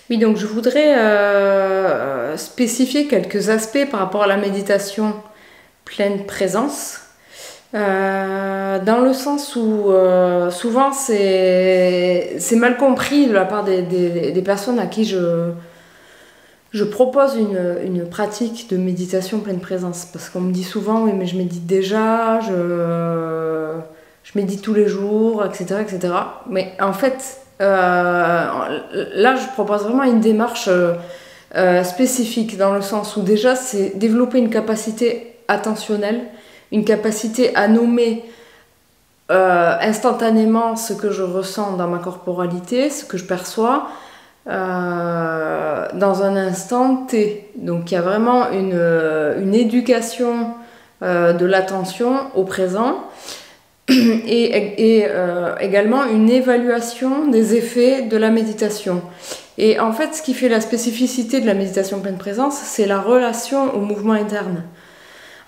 Oui, donc je voudrais spécifier quelques aspects par rapport à la méditation pleine présence. Dans le sens où souvent c'est mal compris de la part des personnes à qui je propose une pratique de méditation pleine présence. Parce qu'on me dit souvent, oui mais je médite déjà, je médite tous les jours, etc., etc. Mais en fait, là je propose vraiment une démarche spécifique dans le sens où déjà c'est développer une capacité attentionnelle, une capacité à nommer instantanément ce que je ressens dans ma corporalité, ce que je perçois dans un instant T. Donc il y a vraiment une éducation de l'attention au présent et également une évaluation des effets de la méditation. Et en fait, ce qui fait la spécificité de la méditation pleine présence, c'est la relation au mouvement interne.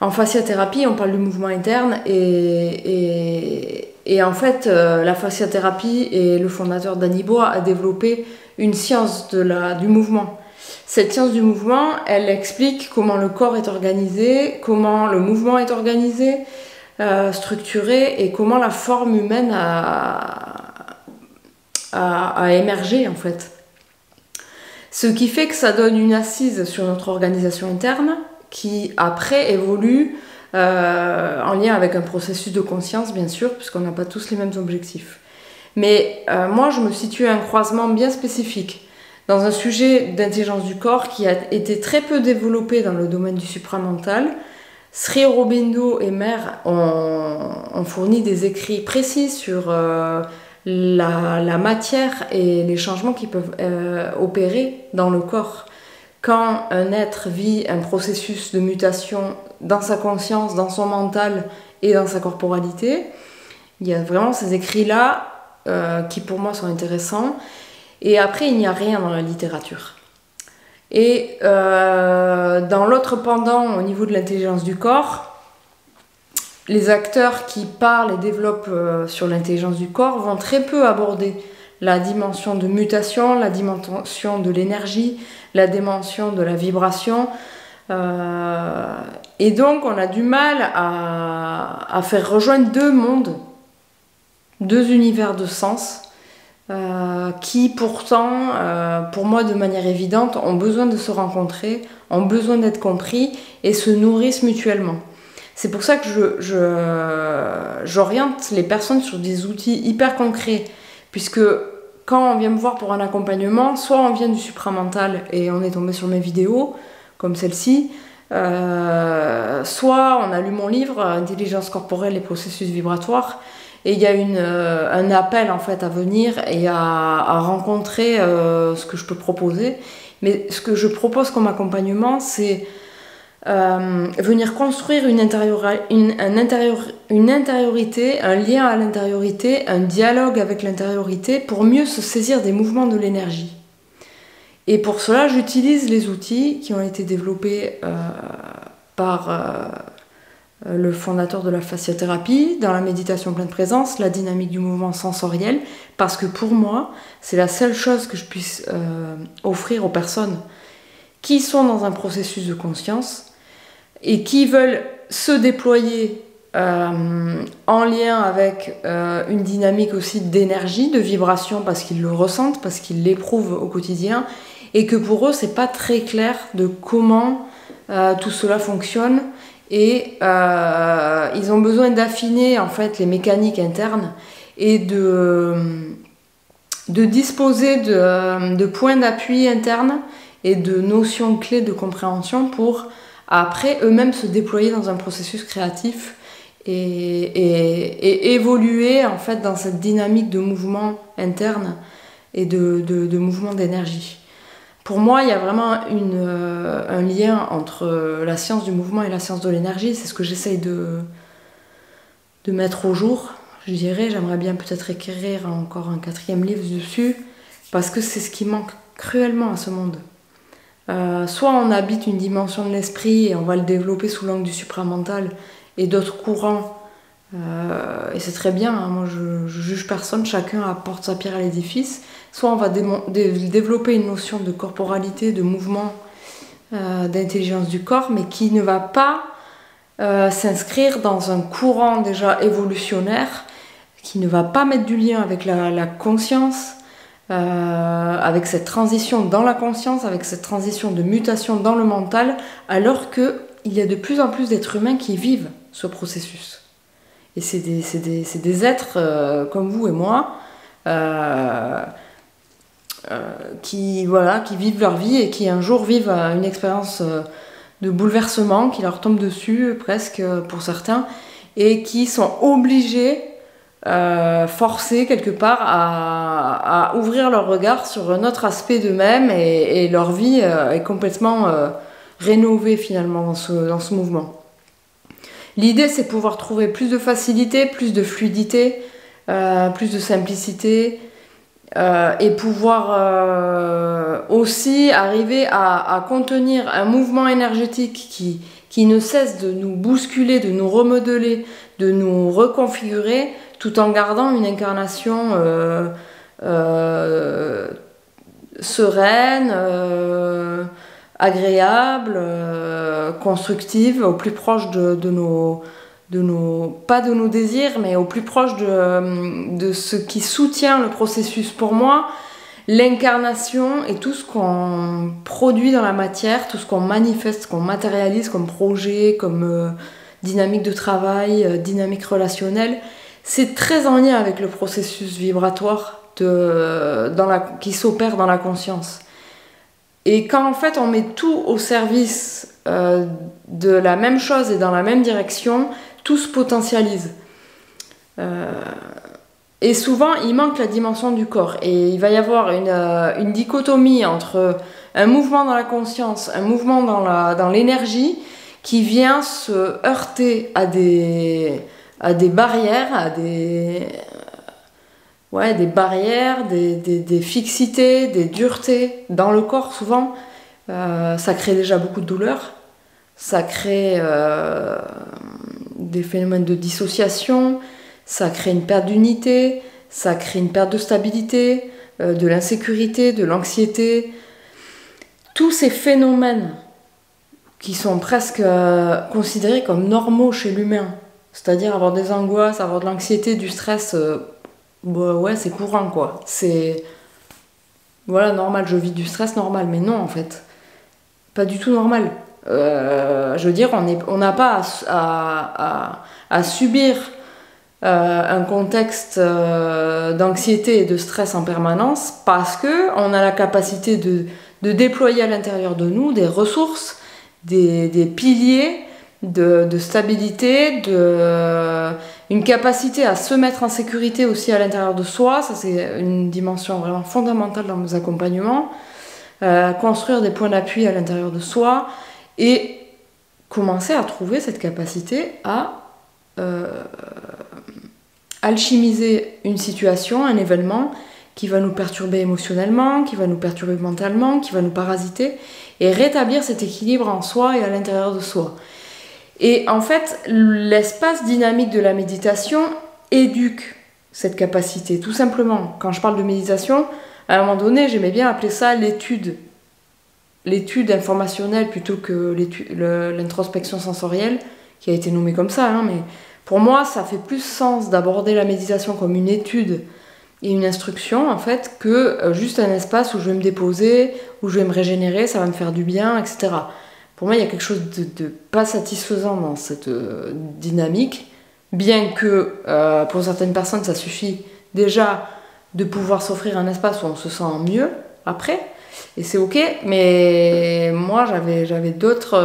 En fasciathérapie, on parle du mouvement interne et en fait, la fasciathérapie et le fondateur Danny Bois a développé une science du mouvement. Cette science du mouvement, elle explique comment le corps est organisé, comment le mouvement est organisé, structuré et comment la forme humaine a émergé en fait. Ce qui fait que ça donne une assise sur notre organisation interne qui après évolue en lien avec un processus de conscience bien sûr, puisqu'on n'a pas tous les mêmes objectifs. Mais moi je me situe à un croisement bien spécifique dans un sujet d'intelligence du corps qui a été très peu développé dans le domaine du supramental. Sri Aurobindo et Mère ont fourni des écrits précis sur la matière et les changements qui peuvent opérer dans le corps quand un être vit un processus de mutation dans sa conscience, dans son mental et dans sa corporalité. Il y a vraiment ces écrits-là qui pour moi sont intéressants. Et après, il n'y a rien dans la littérature. Et dans l'autre pendant, au niveau de l'intelligence du corps, les acteurs qui parlent et développent sur l'intelligence du corps vont très peu aborder la dimension de mutation, la dimension de l'énergie, la dimension de la vibration. Et donc, on a du mal à faire rejoindre deux mondes, deux univers de sens, qui pourtant, pour moi de manière évidente, ont besoin de se rencontrer, ont besoin d'être compris et se nourrissent mutuellement. C'est pour ça que j'oriente les personnes sur des outils hyper concrets, puisque quand on vient me voir pour un accompagnement, soit on vient du supramental et on est tombé sur mes vidéos, comme celle-ci, soit on a lu mon livre « Intelligence corporelle et processus vibratoires », et il y a un appel en fait à venir et à rencontrer ce que je peux proposer. Mais ce que je propose comme accompagnement, c'est venir construire une intériorité, un lien à l'intériorité, un dialogue avec l'intériorité pour mieux se saisir des mouvements de l'énergie. Et pour cela, j'utilise les outils qui ont été développés par le fondateur de la fasciathérapie, dans la méditation pleine présence, la dynamique du mouvement sensoriel, parce que pour moi, c'est la seule chose que je puisse offrir aux personnes qui sont dans un processus de conscience et qui veulent se déployer en lien avec une dynamique aussi d'énergie, de vibration, parce qu'ils le ressentent, parce qu'ils l'éprouvent au quotidien, et que pour eux, c'est pas très clair de comment tout cela fonctionne. Et ils ont besoin d'affiner en fait les mécaniques internes et de disposer de points d'appui internes et de notions clés de compréhension pour après eux-mêmes se déployer dans un processus créatif et évoluer en fait dans cette dynamique de mouvement interne et de mouvement d'énergie. Pour moi, il y a vraiment un lien entre la science du mouvement et la science de l'énergie. C'est ce que j'essaye de mettre au jour. Je dirais, j'aimerais bien peut-être écrire encore un 4e livre dessus, parce que c'est ce qui manque cruellement à ce monde. Soit on habite une dimension de l'esprit et on va le développer sous l'angle du supramental, et d'autres courants, et c'est très bien, hein, moi je juge personne, chacun apporte sa pierre à l'édifice. Soit on va développer une notion de corporalité, de mouvement, d'intelligence du corps, mais qui ne va pas s'inscrire dans un courant déjà évolutionnaire, qui ne va pas mettre du lien avec la conscience, avec cette transition dans la conscience, avec cette transition de mutation dans le mental, alors qu'il y a de plus en plus d'êtres humains qui vivent ce processus. Et c'est des êtres comme vous et moi, qui vivent leur vie et qui un jour vivent une expérience de bouleversement qui leur tombe dessus presque pour certains, et qui sont obligés, forcés quelque part à ouvrir leur regard sur un autre aspect d'eux-mêmes, et leur vie est complètement rénovée finalement dans ce mouvement. L'idée, c'est pouvoir trouver plus de facilité, plus de fluidité, plus de simplicité, et pouvoir aussi arriver à contenir un mouvement énergétique qui ne cesse de nous bousculer, de nous remodeler, de nous reconfigurer, tout en gardant une incarnation sereine, agréable, constructive, au plus proche de nos pas de nos désirs, mais au plus proche de ce qui soutient le processus. Pour moi, l'incarnation est tout ce qu'on produit dans la matière, tout ce qu'on manifeste, qu'on matérialise comme projet, comme dynamique de travail, dynamique relationnelle. C'est très en lien avec le processus vibratoire qui s'opère dans la conscience. Et quand en fait on met tout au service de la même chose et dans la même direction, tout se potentialise. Et souvent, il manque la dimension du corps. Et il va y avoir une dichotomie entre un mouvement dans la conscience, un mouvement dans l'énergie, qui vient se heurter à des barrières, des barrières, des fixités, des duretés dans le corps souvent. Ça crée déjà beaucoup de douleur. Ça crée des phénomènes de dissociation, ça crée une perte d'unité, ça crée une perte de stabilité, de l'insécurité, de l'anxiété. Tous ces phénomènes qui sont presque considérés comme normaux chez l'humain, c'est-à-dire avoir des angoisses, avoir de l'anxiété, du stress, ouais, c'est courant quoi. C'est voilà, normal, je vis du stress normal, mais non en fait, pas du tout normal. Je veux dire, on n'a pas à subir un contexte d'anxiété et de stress en permanence, parce qu'on a la capacité de déployer à l'intérieur de nous des ressources, des piliers de stabilité, une capacité à se mettre en sécurité aussi à l'intérieur de soi. Ça, c'est une dimension vraiment fondamentale dans nos accompagnements. Construire des points d'appui à l'intérieur de soi, et commencer à trouver cette capacité à alchimiser une situation, un événement qui va nous perturber émotionnellement, qui va nous perturber mentalement, qui va nous parasiter, et rétablir cet équilibre en soi et à l'intérieur de soi. Et en fait, l'espace dynamique de la méditation éduque cette capacité, tout simplement. Quand je parle de méditation, à un moment donné, j'aimais bien appeler ça l'étude informationnelle plutôt que l'introspection sensorielle, qui a été nommée comme ça, hein, mais pour moi, ça fait plus sens d'aborder la méditation comme une étude et une instruction, en fait, que juste un espace où je vais me déposer, où je vais me régénérer, ça va me faire du bien, etc. Pour moi, il y a quelque chose de pas satisfaisant dans cette dynamique, bien que pour certaines personnes, ça suffit déjà de pouvoir s'offrir un espace où on se sent mieux après, et c'est ok, mais moi j'avais d'autres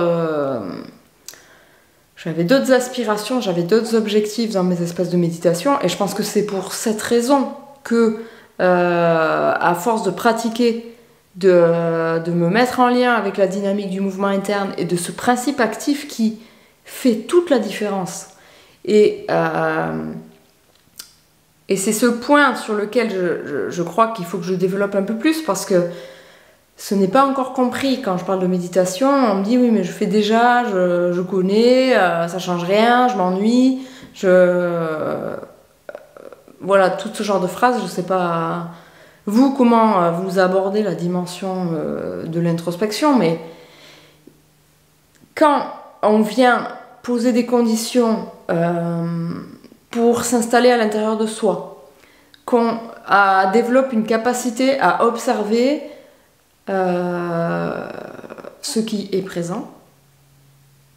aspirations, j'avais d'autres objectifs dans mes espaces de méditation, et je pense que c'est pour cette raison que à force de pratiquer, de me mettre en lien avec la dynamique du mouvement interne et de ce principe actif qui fait toute la différence. Et c'est ce point sur lequel je crois qu'il faut que je développe un peu plus, parce que ce n'est pas encore compris. Quand je parle de méditation, on me dit oui, mais je fais déjà, je connais, ça change rien, je m'ennuie, voilà, tout ce genre de phrases. Je sais pas vous comment vous abordez la dimension de l'introspection, mais quand on vient poser des conditions pour s'installer à l'intérieur de soi, qu'on développe une capacité à observer ce qui est présent,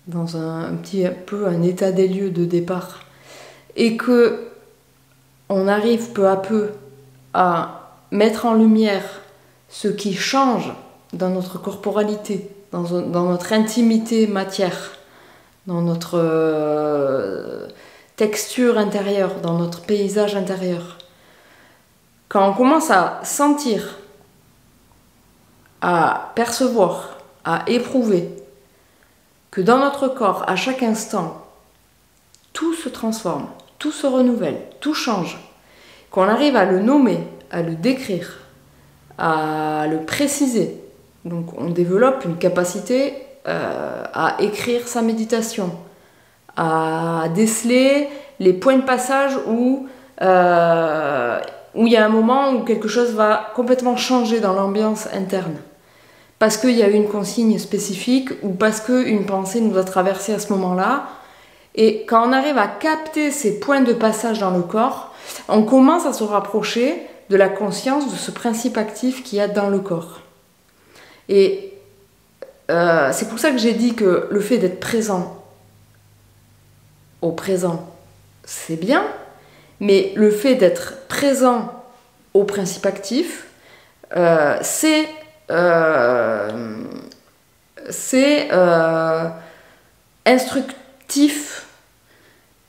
dans un petit peu un état des lieux de départ, et que on arrive peu à peu à mettre en lumière ce qui change dans notre corporalité, dans notre intimité matière, dans notre texture intérieure, dans notre paysage intérieur. Quand on commence à sentir, à percevoir, à éprouver que dans notre corps, à chaque instant, tout se transforme, tout se renouvelle, tout change, qu'on arrive à le nommer, à le décrire, à le préciser. Donc on développe une capacité à écrire sa méditation, à déceler les points de passage où il y a un moment où quelque chose va complètement changer dans l'ambiance interne. Parce qu'il y a eu une consigne spécifique ou parce qu'une pensée nous a traversé à ce moment-là. Et quand on arrive à capter ces points de passage dans le corps, on commence à se rapprocher de la conscience de ce principe actif qu'il y a dans le corps. Et c'est pour ça que j'ai dit que le fait d'être présent au présent, c'est bien, mais le fait d'être présent au principe actif, c'est instructif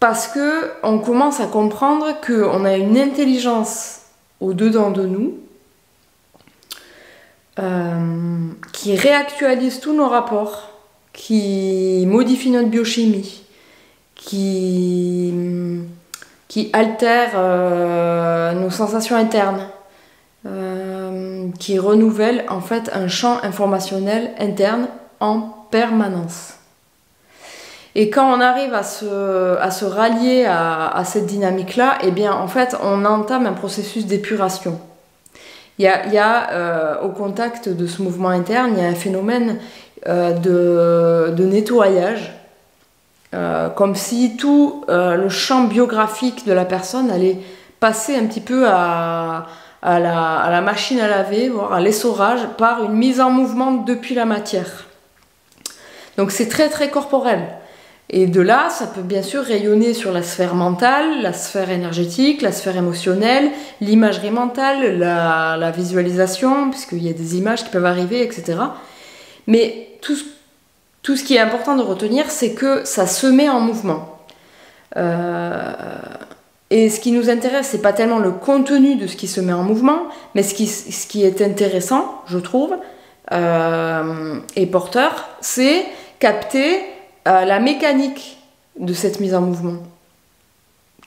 parce que on commence à comprendre qu'on a une intelligence au-dedans de nous qui réactualise tous nos rapports, qui modifie notre biochimie, qui altère nos sensations internes, qui renouvelle en fait un champ informationnel interne en permanence. Et quand on arrive à se rallier à cette dynamique-là, eh bien en fait on entame un processus d'épuration. Il y a au contact de ce mouvement interne, il y a un phénomène de nettoyage, comme si tout le champ biographique de la personne allait passer un petit peu à la machine à laver, voire à l'essorage, par une mise en mouvement depuis la matière. Donc c'est très très corporel. Et de là, ça peut bien sûr rayonner sur la sphère mentale, la sphère énergétique, la sphère émotionnelle, l'imagerie mentale, la visualisation, puisqu'il y a des images qui peuvent arriver, etc. Mais tout ce qui est important de retenir, c'est que ça se met en mouvement. Et ce qui nous intéresse, c'est pas tellement le contenu de ce qui se met en mouvement, mais ce qui est intéressant, je trouve, et porteur, c'est capter la mécanique de cette mise en mouvement.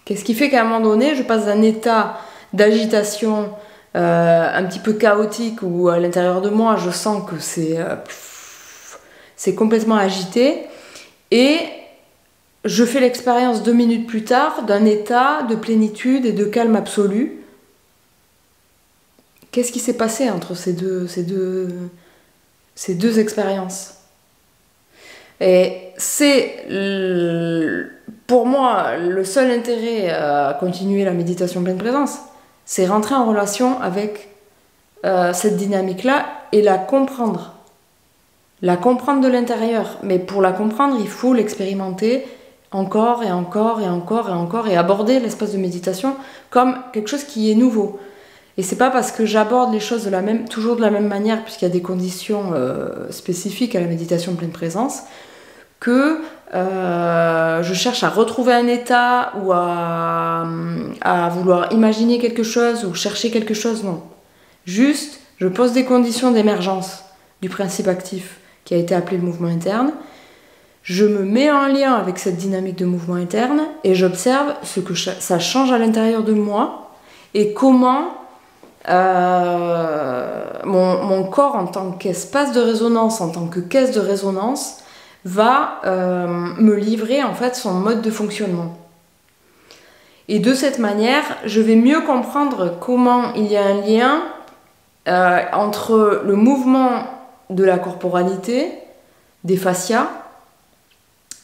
Qu'est-ce qui fait qu'à un moment donné, je passe d'un état d'agitation un petit peu chaotique où à l'intérieur de moi, je sens que c'est complètement agité, et je fais l'expérience 2 minutes plus tard d'un état de plénitude et de calme absolu. Qu'est-ce qui s'est passé entre ces deux expériences? Et c'est pour moi le seul intérêt à continuer la méditation pleine présence, c'est rentrer en relation avec cette dynamique-là et la comprendre. La comprendre de l'intérieur. Mais pour la comprendre, il faut l'expérimenter encore et encore et encore et encore, et aborder l'espace de méditation comme quelque chose qui est nouveau. Et c'est pas parce que j'aborde les choses toujours de la même manière, puisqu'il y a des conditions spécifiques à la méditation pleine présence, que je cherche à retrouver un état ou à vouloir imaginer quelque chose ou chercher quelque chose, non. Juste, je pose des conditions d'émergence du principe actif qui a été appelé le mouvement interne. Je me mets en lien avec cette dynamique de mouvement interne et j'observe ce que ça change à l'intérieur de moi et comment mon corps en tant qu'espace de résonance, en tant que caisse de résonance, va me livrer en fait son mode de fonctionnement. Et de cette manière, je vais mieux comprendre comment il y a un lien entre le mouvement de la corporalité, des fascias,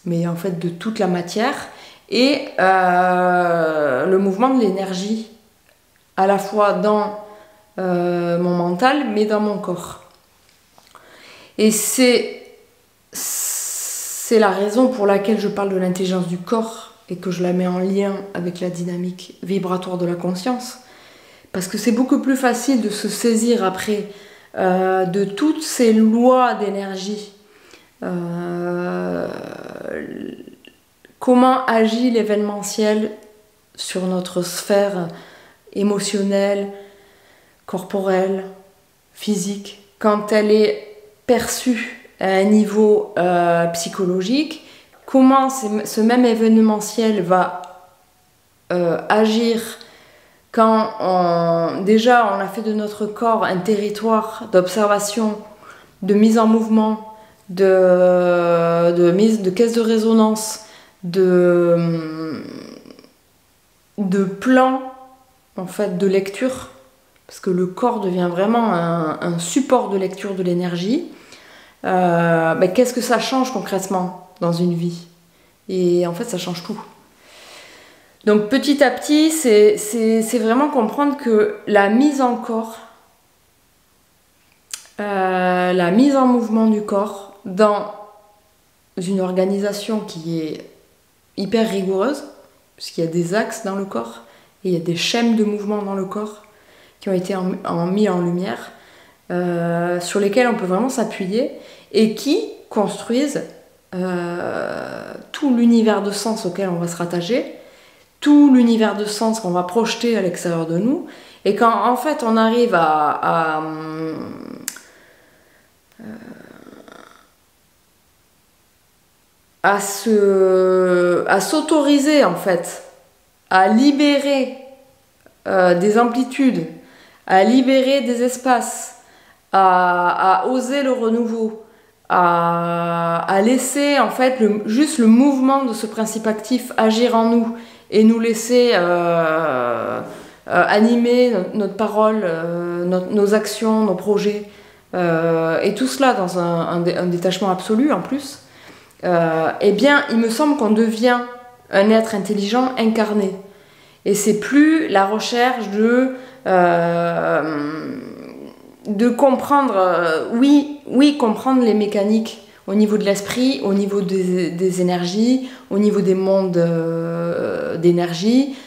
mais en fait de toute la matière, et le mouvement de l'énergie, à la fois dans mon mental, mais dans mon corps. Et c'est la raison pour laquelle je parle de l'intelligence du corps et que je la mets en lien avec la dynamique vibratoire de la conscience. Parce que c'est beaucoup plus facile de se saisir après de toutes ces lois d'énergie. Comment agit l'événementiel sur notre sphère émotionnelle, corporelle, physique, quand elle est perçue à un niveau psychologique, comment ce même événementiel va agir quand déjà on a fait de notre corps un territoire d'observation, de mise en mouvement, de caisse de résonance, de plan en fait de lecture, parce que le corps devient vraiment un support de lecture de l'énergie. Qu'est-ce que ça change concrètement dans une vie? Et en fait ça change tout. Donc petit à petit, c'est vraiment comprendre que la mise en corps, la mise en mouvement du corps dans une organisation qui est hyper rigoureuse, puisqu'il y a des axes dans le corps, et il y a des schèmes de mouvement dans le corps qui ont été mis en lumière, sur lesquels on peut vraiment s'appuyer, et qui construisent tout l'univers de sens auquel on va se rattacher, tout l'univers de sens qu'on va projeter à l'extérieur de nous. Et quand en fait on arrive à s'autoriser en fait à libérer des amplitudes, à libérer des espaces, à oser le renouveau, à laisser en fait juste le mouvement de ce principe actif agir en nous et nous laisser animer notre parole, nos actions, nos projets, et tout cela dans un détachement absolu en plus, eh bien il me semble qu'on devient un être intelligent incarné. Et c'est plus la recherche de comprendre, comprendre les mécaniques au niveau de l'esprit, au niveau des énergies, au niveau des mondes d'énergie.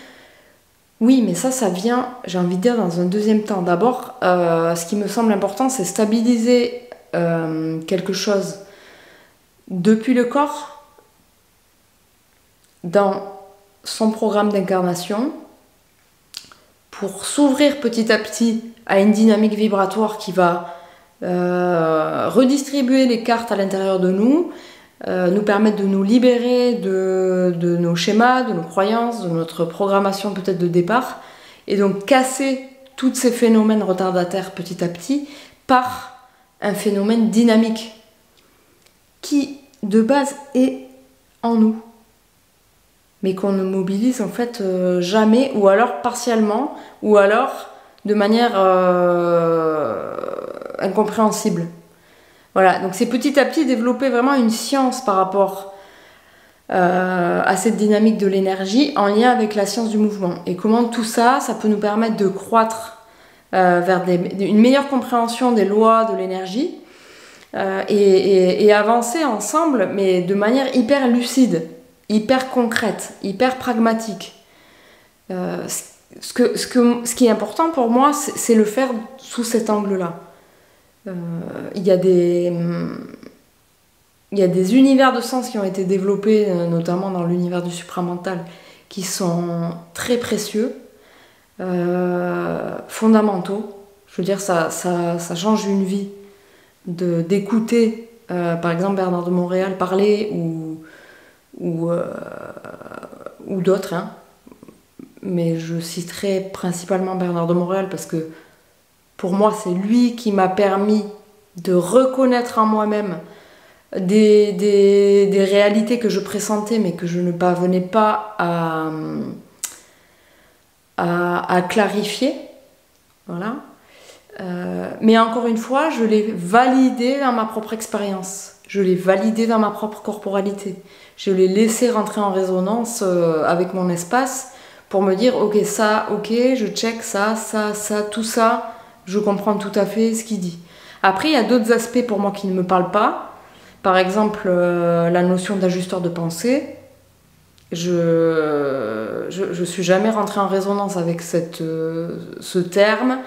Oui, mais ça vient, j'ai envie de dire, dans un deuxième temps. D'abord, ce qui me semble important, c'est stabiliser quelque chose depuis le corps, dans son programme d'incarnation, pour s'ouvrir petit à petit à une dynamique vibratoire qui va redistribuer les cartes à l'intérieur de nous, nous permettre de nous libérer de nos schémas, de nos croyances, de notre programmation peut-être de départ, et donc casser tous ces phénomènes retardataires petit à petit par un phénomène dynamique qui de base est en nous, mais qu'on ne mobilise en fait jamais, ou alors partiellement, ou alors de manière incompréhensible. Voilà, donc c'est petit à petit développer vraiment une science par rapport à cette dynamique de l'énergie en lien avec la science du mouvement. Et comment tout ça, ça peut nous permettre de croître vers une meilleure compréhension des lois de l'énergie et avancer ensemble, mais de manière hyper lucide, hyper concrète, hyper pragmatique. Ce qui est important pour moi, c'est le faire sous cet angle-là. Il y a des univers de sens qui ont été développés, notamment dans l'univers du supramental, qui sont très précieux, fondamentaux. Je veux dire, ça change une vie d'écouter, par exemple, Bernard de Montréal parler ou d'autres, hein. Mais je citerai principalement Bernard de Montréal parce que Pour moi, c'est lui qui m'a permis de reconnaître en moi-même des réalités que je pressentais mais que je ne parvenais pas à clarifier. Voilà. Mais encore une fois, je l'ai validé dans ma propre expérience. Je l'ai validé dans ma propre corporalité. Je l'ai laissé rentrer en résonance avec mon espace pour me dire ok, ça, ok, je check ça, tout ça, je comprends tout à fait ce qu'il dit. Après, il y a d'autres aspects pour moi qui ne me parlent pas. Par exemple, la notion d'ajusteur de pensée. Je suis jamais rentrée en résonance avec ce terme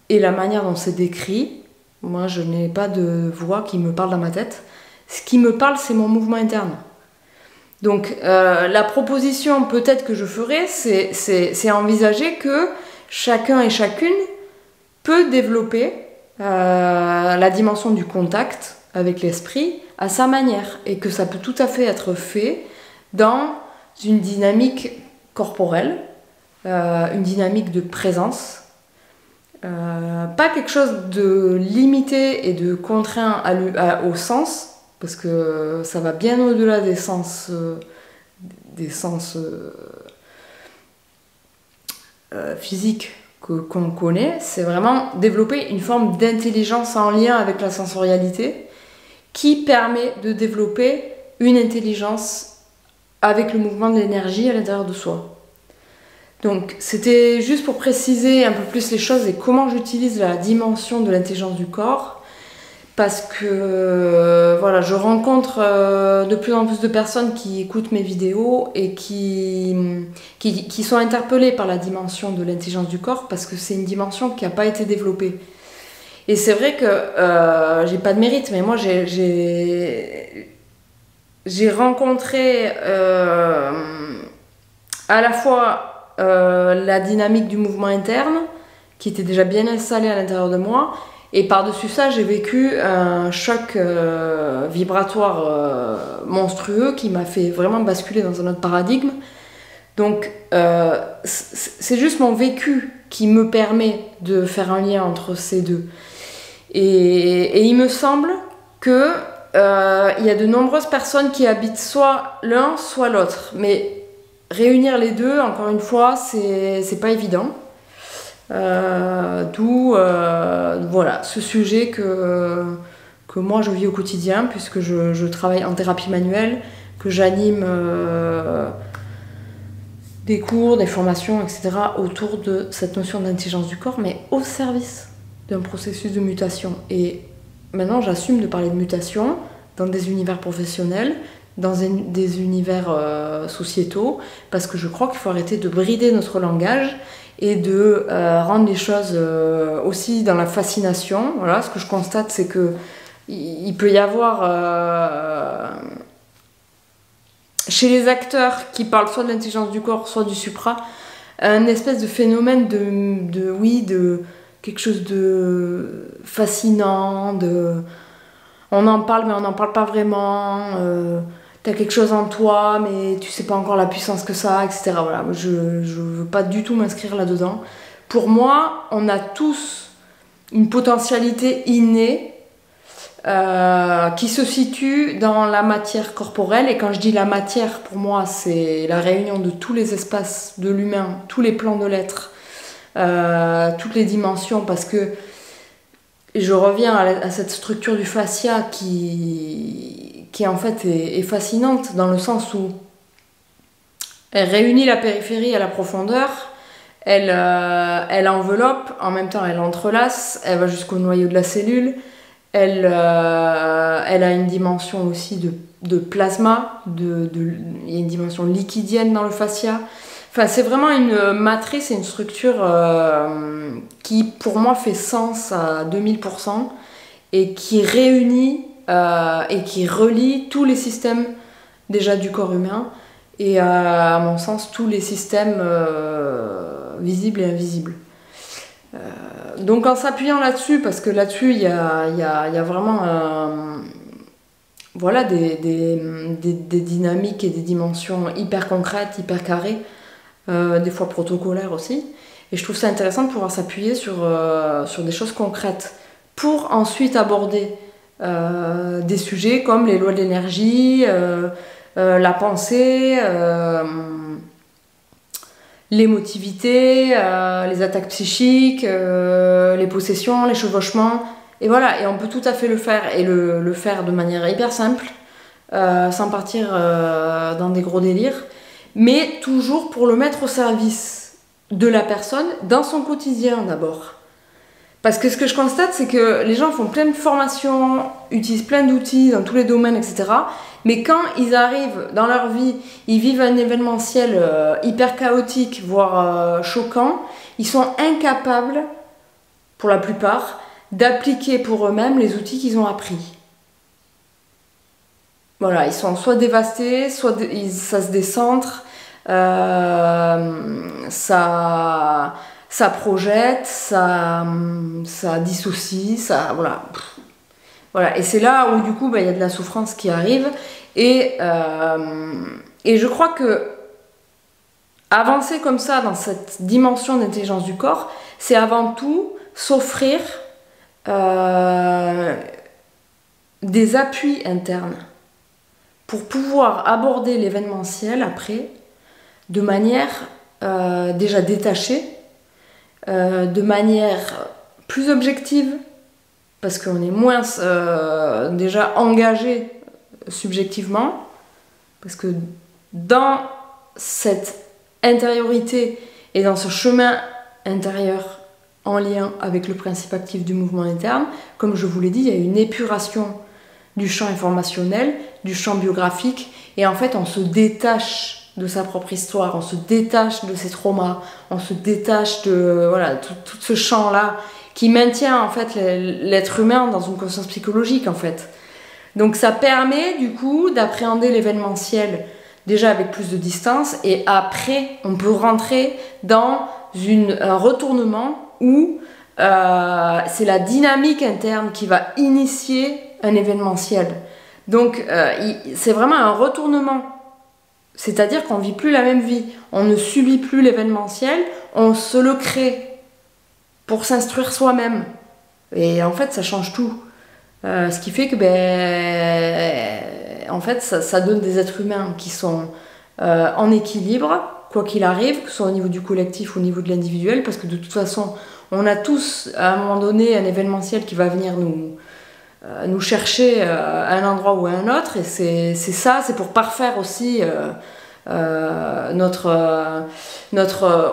et la manière dont c'est décrit. Moi, je n'ai pas de voix qui me parle dans ma tête. Ce qui me parle, c'est mon mouvement interne. Donc, la proposition peut-être que je ferai, c'est envisager que chacun et chacune peut développer la dimension du contact avec l'esprit à sa manière et que ça peut tout à fait être fait dans une dynamique corporelle, une dynamique de présence, pas quelque chose de limité et de contraint au sens, parce que ça va bien au-delà des sens physiques qu'on connaît. C'est vraiment développer une forme d'intelligence en lien avec la sensorialité qui permet de développer une intelligence avec le mouvement de l'énergie à l'intérieur de soi. Donc c'était juste pour préciser un peu plus les choses et comment j'utilise la dimension de l'intelligence du corps, parce que voilà, je rencontre de plus en plus de personnes qui écoutent mes vidéos et qui sont interpellées par la dimension de l'intelligence du corps, parce que c'est une dimension qui n'a pas été développée. Et c'est vrai que j'ai pas de mérite, mais moi j'ai rencontré à la fois la dynamique du mouvement interne, qui était déjà bien installée à l'intérieur de moi, et par-dessus ça, j'ai vécu un choc vibratoire monstrueux qui m'a fait vraiment basculer dans un autre paradigme. Donc, c'est juste mon vécu qui me permet de faire un lien entre ces deux. Et il me semble que il y a de nombreuses personnes qui habitent soit l'un, soit l'autre. Mais réunir les deux, encore une fois, c'est pas évident. D'où voilà, ce sujet que moi je vis au quotidien, puisque je travaille en thérapie manuelle, que j'anime des cours, des formations, etc. autour de cette notion d'intelligence du corps, mais au service d'un processus de mutation. Et maintenant, j'assume de parler de mutation dans des univers professionnels, dans des univers sociétaux, parce que je crois qu'il faut arrêter de brider notre langage et de rendre les choses aussi dans la fascination. Voilà, ce que je constate, c'est que il peut y avoir chez les acteurs qui parlent soit de l'intelligence du corps, soit du supra, un espèce de phénomène de quelque chose de fascinant, on en parle mais on n'en parle pas vraiment, t'as quelque chose en toi mais tu sais pas encore la puissance que ça a, etc. Voilà, je veux pas du tout m'inscrire là-dedans. Pour moi, on a tous une potentialité innée qui se situe dans la matière corporelle, et quand je dis la matière, pour moi c'est la réunion de tous les espaces de l'humain, tous les plans de l'être, toutes les dimensions, parce que je reviens à cette structure du fascia qui en fait est fascinante, dans le sens où elle réunit la périphérie à la profondeur, elle enveloppe, en même temps elle entrelace, elle va jusqu'au noyau de la cellule. Elle a une dimension aussi de plasma, il y a une dimension liquidienne dans le fascia. Enfin, c'est vraiment une matrice et une structure qui, pour moi, fait sens à 2000% et qui réunit et qui relie tous les systèmes déjà du corps humain et, à mon sens, tous les systèmes visibles et invisibles. Donc en s'appuyant là-dessus, parce que là-dessus il y a vraiment voilà, des dynamiques et des dimensions hyper concrètes, hyper carrées, des fois protocolaires aussi, Et je trouve ça intéressant de pouvoir s'appuyer sur des choses concrètes pour ensuite aborder des sujets comme les lois de l'énergie, la pensée, l'émotivité, les attaques psychiques, les possessions, les chevauchements. Et voilà, et on peut tout à fait le faire, et le faire de manière hyper simple, sans partir dans des gros délires, mais toujours pour le mettre au service de la personne dans son quotidien d'abord. Parce que ce que je constate, c'est que les gens font plein de formations, utilisent plein d'outils dans tous les domaines, etc. Mais quand ils arrivent dans leur vie, ils vivent un événementiel hyper chaotique, voire choquant, ils sont incapables, pour la plupart, d'appliquer pour eux-mêmes les outils qu'ils ont appris. Voilà, ils sont soit dévastés, soit ça se décentre, ça projette, ça dissocie, voilà. Voilà, et c'est là où du coup y a de la souffrance qui arrive, et je crois que avancer comme ça dans cette dimension d'intelligence du corps, c'est avant tout s'offrir des appuis internes pour pouvoir aborder l'événementiel après de manière déjà détachée, de manière plus objective, parce qu'on est moins déjà engagé subjectivement, parce que dans cette intériorité et dans ce chemin intérieur en lien avec le principe actif du mouvement interne, comme je vous l'ai dit, il y a une épuration du champ informationnel, du champ biographique, et en fait on se détache de sa propre histoire, on se détache de ses traumas, on se détache de voilà, tout ce champ-là qui maintient en fait l'être humain dans une conscience psychologique en fait. Donc ça permet du coup d'appréhender l'événementiel déjà avec plus de distance, et après on peut rentrer dans un retournement où c'est la dynamique interne qui va initier un événementiel. Donc c'est vraiment un retournement, c'est-à-dire qu'on ne vit plus la même vie, on ne subit plus l'événementiel, on se le crée pour s'instruire soi-même, et en fait ça change tout, ce qui fait que en fait ça donne des êtres humains qui sont en équilibre quoi qu'il arrive, que ce soit au niveau du collectif ou au niveau de l'individuel, parce que de toute façon on a tous à un moment donné un événementiel qui va venir nous chercher à un endroit ou à un autre, et c'est ça, c'est pour parfaire aussi notre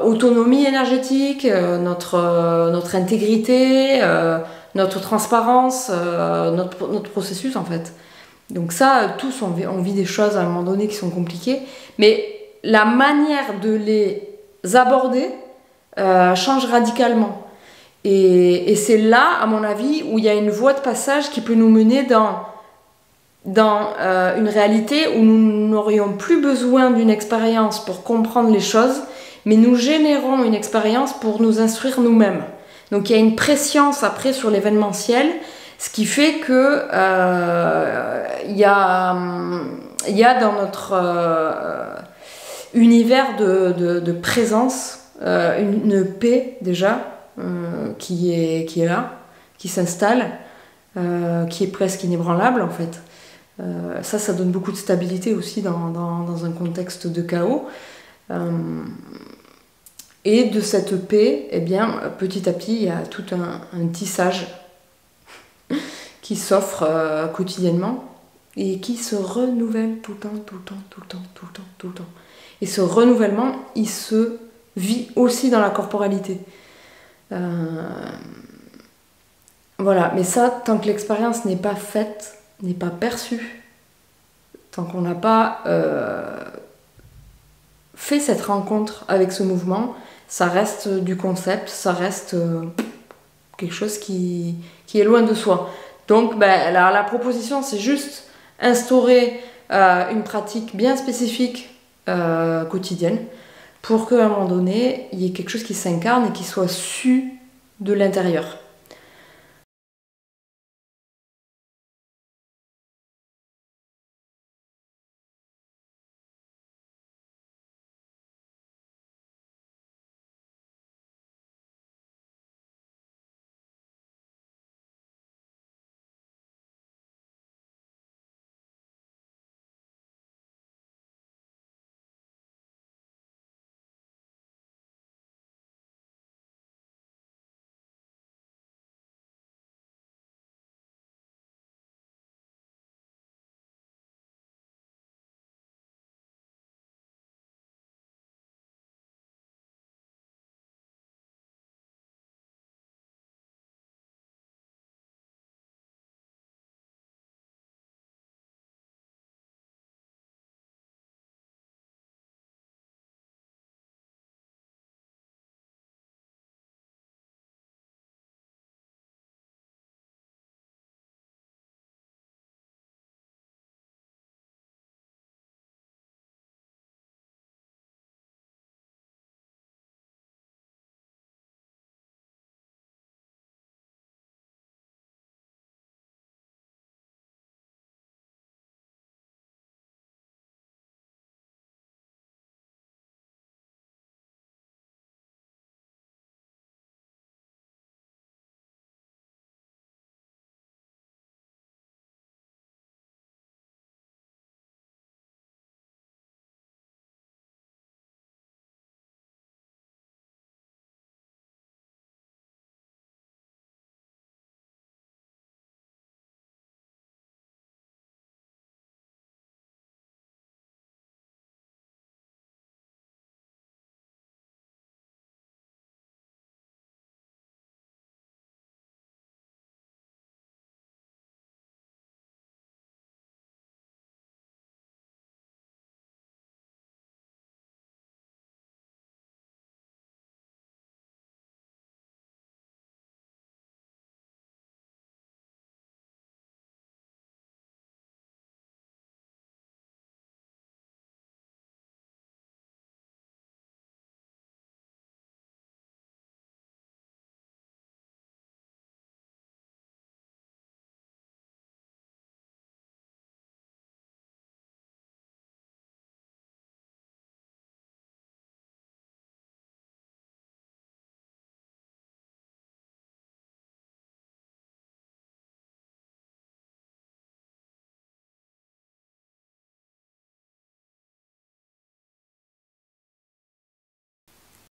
autonomie énergétique, notre intégrité, notre transparence, notre processus en fait. Donc ça, tous on vit des choses à un moment donné qui sont compliquées, mais la manière de les aborder change radicalement. Et c'est là, à mon avis, où il y a une voie de passage qui peut nous mener dans une réalité où nous n'aurions plus besoin d'une expérience pour comprendre les choses, mais nous générons une expérience pour nous instruire nous-mêmes. Donc il y a une préscience après sur l'événementiel, ce qui fait que il y a dans notre univers de présence une paix déjà, qui est là, qui s'installe, qui est presque inébranlable en fait. Ça donne beaucoup de stabilité aussi dans un contexte de chaos. Et de cette paix, eh bien, petit à petit, il y a tout un tissage qui s'offre quotidiennement et qui se renouvelle tout le temps. Et ce renouvellement, il se vit aussi dans la corporalité. Voilà, mais ça, tant que l'expérience n'est pas faite, n'est pas perçue, tant qu'on n'a pas fait cette rencontre avec ce mouvement, ça reste du concept, ça reste quelque chose qui est loin de soi. Donc la proposition, c'est juste instaurer une pratique bien spécifique quotidienne, pour qu'à un moment donné, il y ait quelque chose qui s'incarne et qui soit su de l'intérieur.